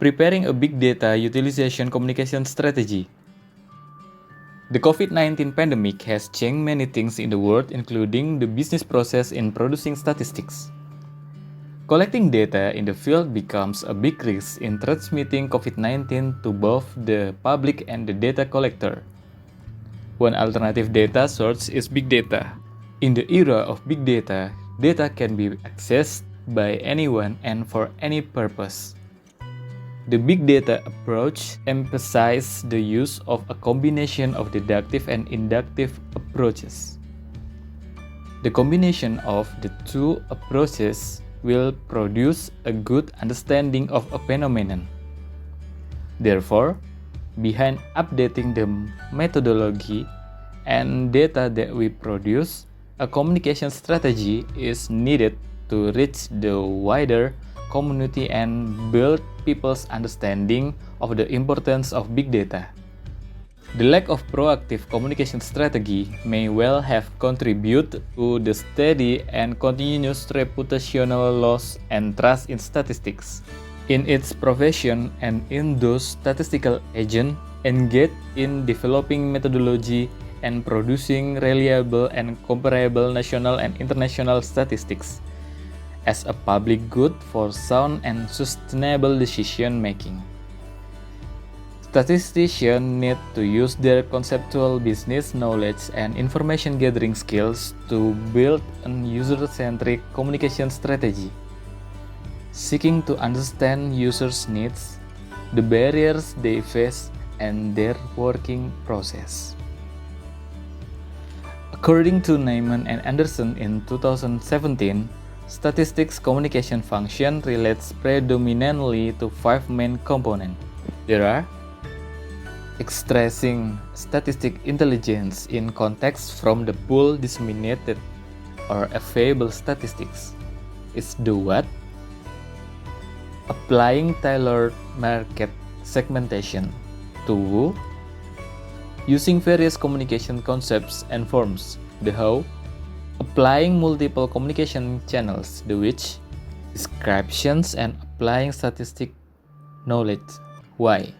Preparing a big data utilization communication strategy. The COVID-19 pandemic has changed many things in the world, including the business process in producing statistics. Collecting data in the field becomes a big risk in transmitting COVID-19 to both the public and the data collector. One alternative data source is big data. In the era of big data, data can be accessed by anyone and for any purpose. The big data approach emphasizes the use of a combination of deductive and inductive approaches. The combination of the two approaches will produce a good understanding of a phenomenon. Therefore, behind updating the methodology and data that we produce, a communication strategy is needed to reach the wider community and build people's understanding of the importance of big data. The lack of proactive communication strategy may well have contributed to the steady and continuous reputational loss and trust in statistics, in its profession and in those statistical agents engaged in developing methodology and producing reliable and comparable national and international statistics, as a public good for sound and sustainable decision-making. Statisticians need to use their conceptual business knowledge and information gathering skills to build a user-centric communication strategy, seeking to understand users' needs, the barriers they face, and their working process. According to Neyman and Anderson in 2017, statistics communication function relates predominantly to 5 main components. There are extracting statistic intelligence in context from the pool disseminated or available statistics is the what, applying tailored market segmentation to using various communication concepts and forms, the how, applying multiple communication channels, the which, descriptions and applying statistic knowledge, why.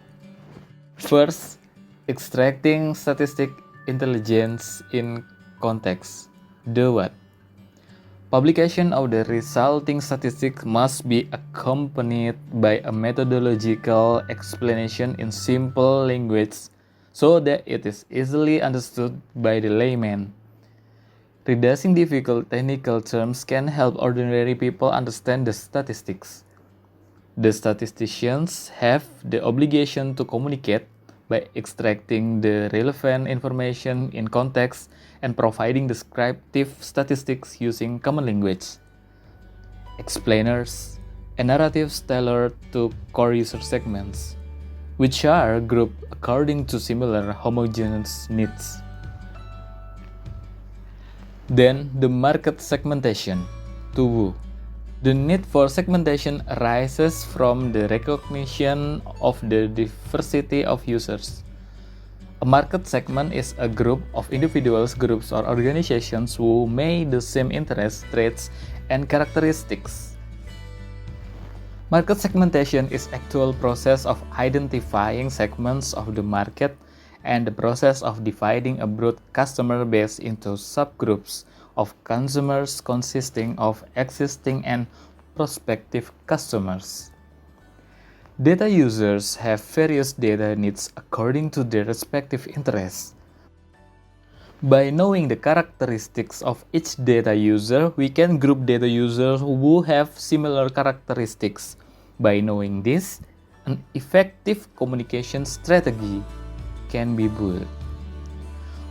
First, extracting statistic intelligence in context, the what. Publication of the resulting statistics must be accompanied by a methodological explanation in simple language so that it is easily understood by the layman. Reducing difficult technical terms can help ordinary people understand the statistics. The statisticians have the obligation to communicate by extracting the relevant information in context and providing descriptive statistics using common language, explainers, and narratives tailored to core user segments, which are grouped according to similar homogeneous needs. Then, the market segmentation, TUWU. The need for segmentation arises from the recognition of the diversity of users. A market segment is a group of individuals, groups, or organizations who may the same interests, traits, and characteristics. Market segmentation is actual process of identifying segments of the market and the process of dividing a broad customer base into subgroups of consumers consisting of existing and prospective customers. Data users have various data needs according to their respective interests. By knowing the characteristics of each data user, we can group data users who have similar characteristics. By knowing this, an effective communication strategy can be built.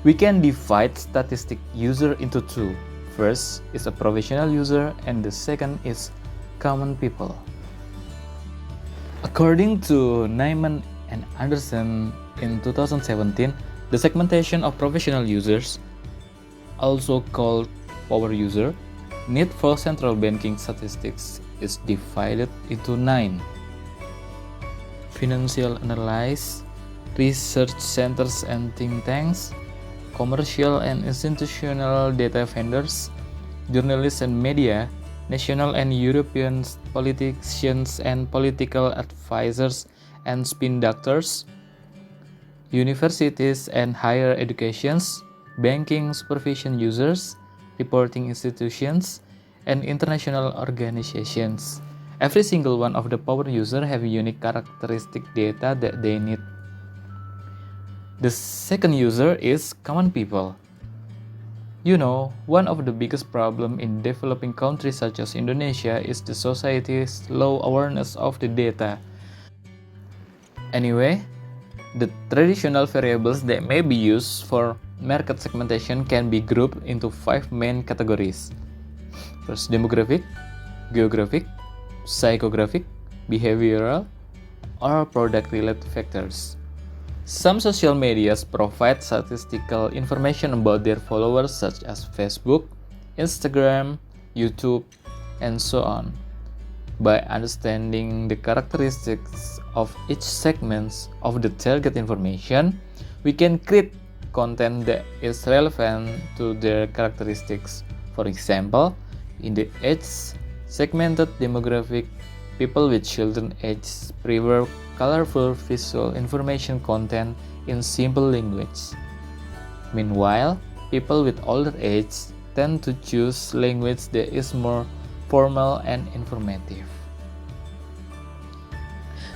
We can divide statistic user into two. First is a professional user and the second is common people. According to Neyman and Anderson in 2017, the segmentation of professional users, also called power user, need for central banking statistics is divided into 9. Financial analysts, research centers and think tanks, commercial and institutional data vendors, journalists and media, national and European politicians and political advisors and spin doctors, universities and higher educations, banking supervision users, reporting institutions, and international organizations. Every single one of the power users have unique characteristic data that they need. The second user is common people. You know, one of the biggest problems in developing countries such as Indonesia is the society's low awareness of the data. Anyway, the traditional variables that may be used for market segmentation can be grouped into 5 main categories. First, demographic, geographic, psychographic, behavioral, or product-related factors. Some social medias provide statistical information about their followers such as Facebook, Instagram, YouTube, and so on. By understanding the characteristics of each segment of the target information, we can create content that is relevant to their characteristics. For example, in the age-segmented demographic, people with children age prefer colorful visual information content in simple language. Meanwhile, people with older age tend to choose language that is more formal and informative.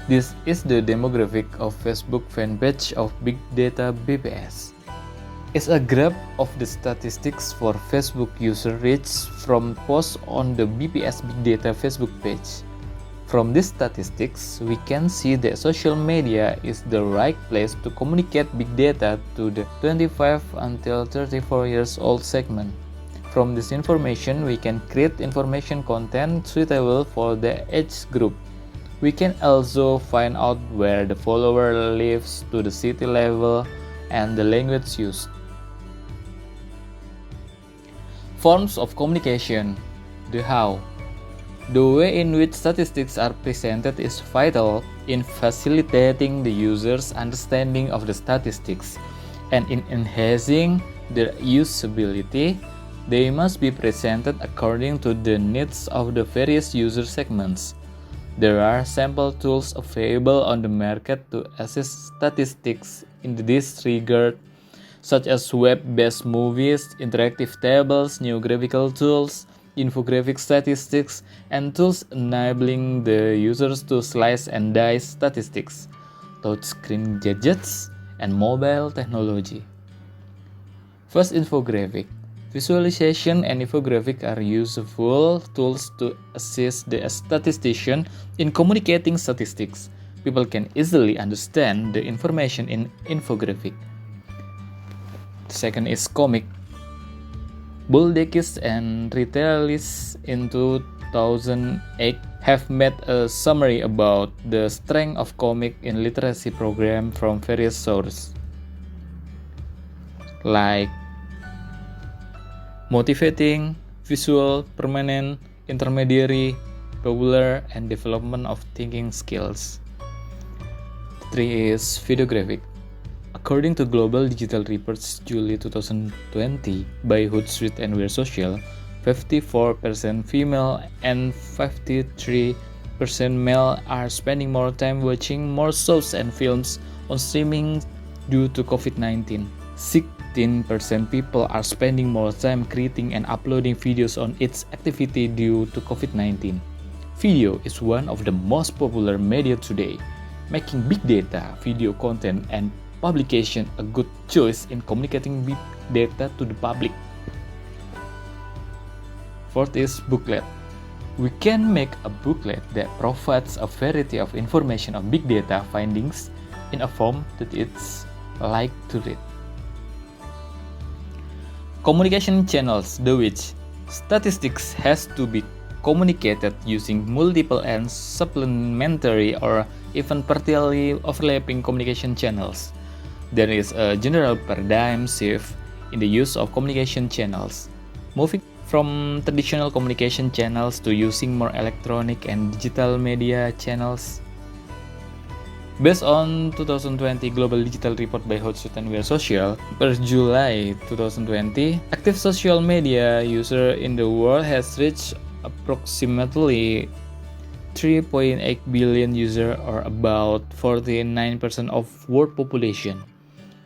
This is the demographic of Facebook fanpage of Big Data BPS. It's a graph of the statistics for Facebook user reach from posts on the BPS Big Data Facebook page. From these statistics, we can see that social media is the right place to communicate big data to the 25 until 34 years old segment. From this information, we can create information content suitable for the age group. We can also find out where the follower lives to the city level and the language used. Forms of communication. The how. The way in which statistics are presented is vital in facilitating the user's understanding of the statistics, and in enhancing their usability, they must be presented according to the needs of the various user segments. There are sample tools available on the market to assess statistics in this regard, such as web-based movies, interactive tables, new graphical tools, infographic statistics, and tools enabling the users to slice and dice statistics, touchscreen gadgets, and mobile technology. First, infographic. Visualization and infographic are useful tools to assist the statistician in communicating statistics. People can easily understand the information in infographic. Second is comic. Buldekis and Retalis in 2008 have made a summary about the strength of comic in literacy program from various sources, like motivating, visual, permanent, intermediary, popular, and development of thinking skills. 3 is videographic. According to Global Digital Reports July 2020 by Hootsuite and Wear Social, 54% female and 53% male are spending more time watching more shows and films on streaming due to COVID-19. 16% people are spending more time creating and uploading videos on its activity due to COVID-19. Video is one of the most popular media today, making big data, video content, and publication a good choice in communicating big data to the public. Fourth is booklet. We can make a booklet that provides a variety of information on big data findings in a form that it's like to read. Communication channels, the which statistics has to be communicated using multiple and supplementary or even partially overlapping communication channels. There is a general paradigm shift in the use of communication channels, moving from traditional communication channels to using more electronic and digital media channels. Based on 2020 Global Digital Report by Hootsuite and Wear Social, per July 2020, active social media user in the world has reached approximately 3.8 billion users, or about 49% of world population.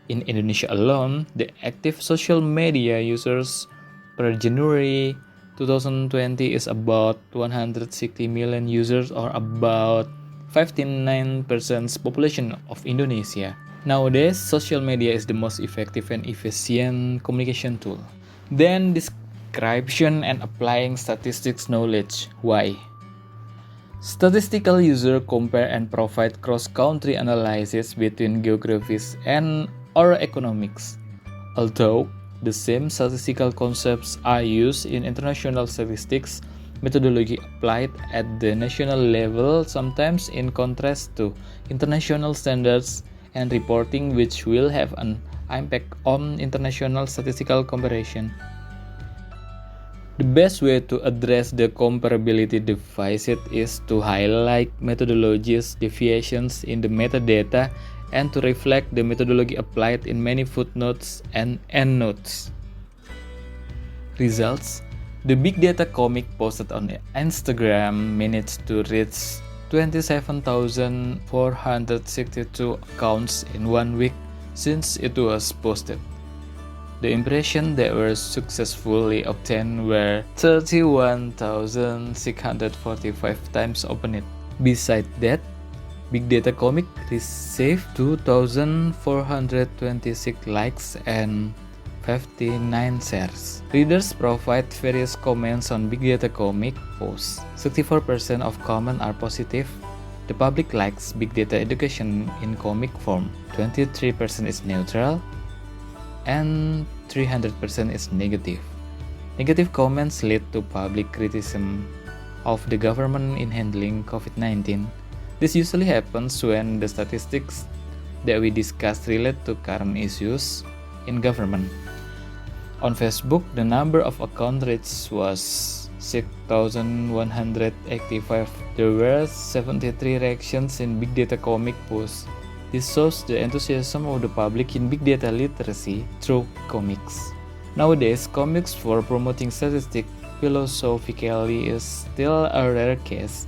In Indonesia alone, the active social media users per January 2020 is about 160 million users, or about 59% population of Indonesia. Nowadays, social media is the most effective and efficient communication tool. Then description and applying statistics knowledge. Why? Statistical users compare and provide cross-country analysis between geographies and or economics. Although the same statistical concepts are used in international statistics, methodology applied at the national level sometimes in contrast to international standards and reporting, which will have an impact on international statistical comparison. The best way to address the comparability deficit is to highlight methodologies deviations in the metadata and to reflect the methodology applied in many footnotes and endnotes. Results: the big data comic posted on Instagram managed to reach 27,462 accounts in 1 week since it was posted. The impressions that were successfully obtained were 31,645 times opened. Besides that, Big Data Comic received 2,426 likes and 59 shares. Readers provide various comments on Big Data Comic posts. 64% of comments are positive. The public likes Big Data education in comic form. 23% is neutral, and 300% is negative. Negative comments lead to public criticism of the government in handling COVID-19. This usually happens when the statistics that we discussed relate to current issues in government. On Facebook, the number of account reached was 6,185. There were 73 reactions in Big Data Comic posts. This shows the enthusiasm of the public in big data literacy through comics. Nowadays, comics for promoting statistics philosophically is still a rare case.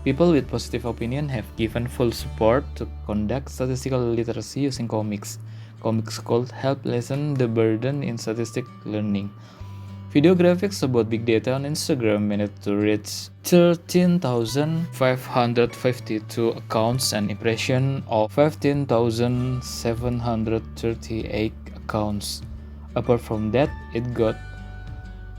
People with positive opinion have given full support to conduct statistical literacy using comics. Comics could help lessen the burden in statistic learning. Video graphics about big data on Instagram managed to reach 13,552 accounts and impression of 15,738 accounts. Apart from that, it got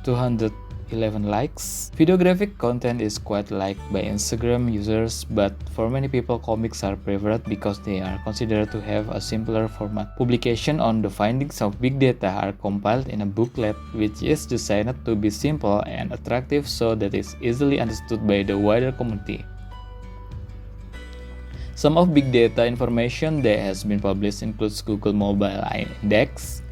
211 likes. Video graphic content is quite liked by Instagram users, but for many people, comics are preferred because they are considered to have a simpler format. Publication on the findings of big data are compiled in a booklet, which is designed to be simple and attractive so that it is easily understood by the wider community. Some of big data information that has been published includes Google Mobile Index,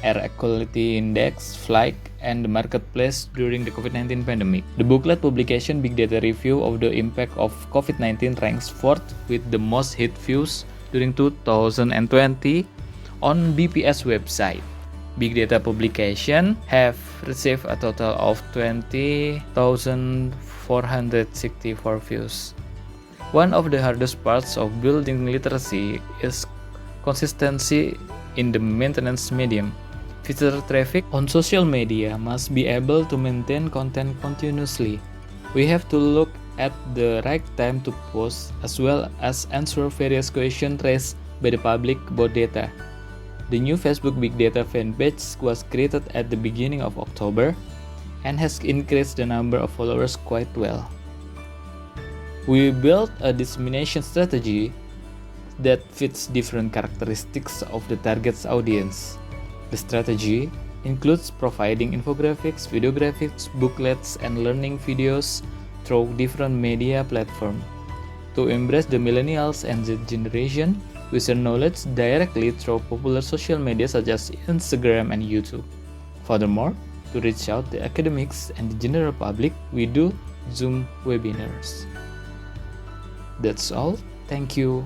Air Quality Index, Flight, and the marketplace during the COVID-19 pandemic. The booklet publication Big Data Review of the Impact of COVID-19 ranks 4th with the most hit views during 2020 on BPS website. Big data publication have received a total of 20,464 views. One of the hardest parts of building literacy is consistency in the maintenance medium. Visitor traffic on social media must be able to maintain content continuously. We have to look at the right time to post as well as answer various questions raised by the public about data. The new Facebook Big Data fan page was created at the beginning of October and has increased the number of followers quite well. We built a dissemination strategy that fits different characteristics of the target audience. The strategy includes providing infographics, video graphics, booklets, and learning videos through different media platforms. To embrace the millennials and Z generation, we share knowledge directly through popular social media such as Instagram and YouTube. Furthermore, to reach out to academics and the general public, we do Zoom webinars. That's all. Thank you.